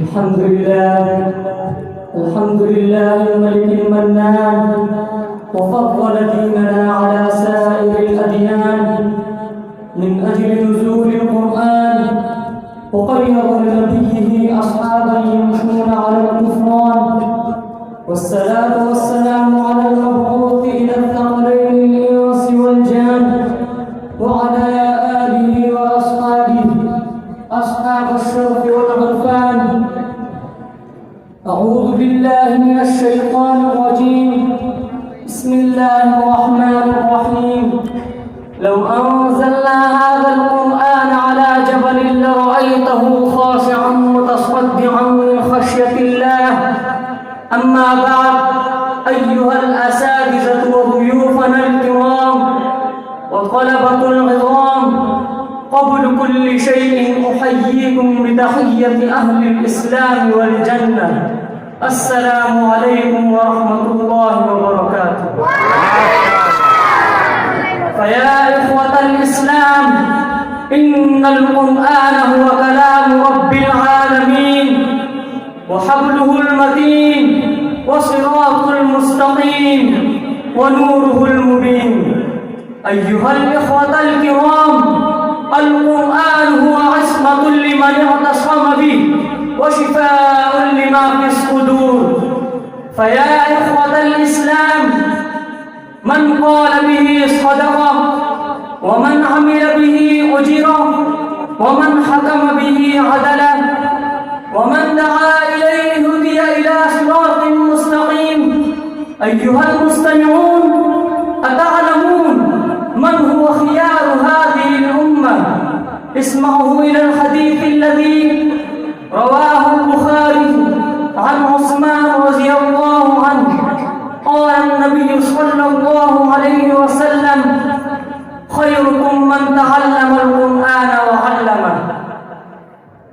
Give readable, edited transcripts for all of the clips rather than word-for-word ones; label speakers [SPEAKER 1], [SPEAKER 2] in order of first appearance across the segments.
[SPEAKER 1] الحمد لله الملك المنان، وفضل ديننا على سائر الأديان من أجل نزول القرآن، وقيض لنبيه أصحابا يمشون على الكفران. والصلاة والسلام على المبعوث إلى الثقلين الإنس والجان، وعلى آله وأصحابه أصحاب الشرف والغفران. أعوذ بالله من الشيطان الرجيم. بسم الله الرحمن الرحيم. لو أنزلنا هذا القرآن على جبل لرأيته خاشعا متصدعا من خشية الله. أما بعد، أيها الأساتذة وضيوفنا الكرام وطلبة العظام، قبل كل شيء أحييكم بتحية أهل الإسلام والجنة. السلام عليكم ورحمة الله وبركاته. فيا إخوة الإسلام، إن القرآن هو كلام رب العالمين، وحبله المتين، وصراط المستقيم، ونوره المبين. أيها الإخوة الكرام، القرآن هو عصمة لمن اعتصم به، وشفاء لما في الصدور. فيا إخوة الإسلام، من قال به صدقة، ومن عمل به أجره، ومن حكم به عدلا، ومن دعا إليه هدي إلى صراط مستقيم. أيها المستمعون، أتعلمون من هو خيار هذه الأمة؟ اسمعوا إلى الحديث الذي رواه البخاري عن عثمان رضي الله عنه. قال النبي صلى الله عليه وسلم: خيركم من تعلم القرآن وعلمه.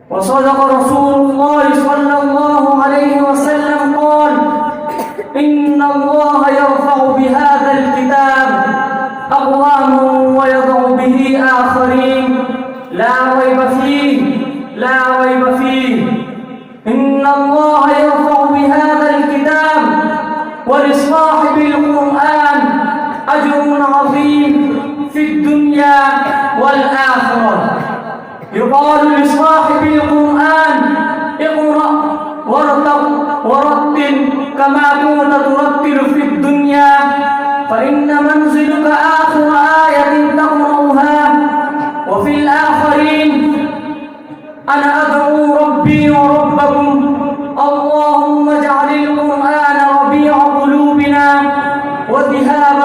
[SPEAKER 1] وصدق رسول الله صلى الله عليه وسلم قال: إن الله يرفع بهذا الكتاب أقواما ويضع به آخرين، لا ريب فيه. إن الله يرفع بهذا الكتاب، ولصاحب القرآن أجر عظيم في الدنيا والآخرة. يقال لصاحب القرآن: اقرأ ورتل كما كنت ترتل في الدنيا، فإن منزلك آخر آية تقرأها. وفي الآخرين: أنا أدعو ربي وربكم، اللهم اجعل القرآن ربيع قلوبنا وذهاب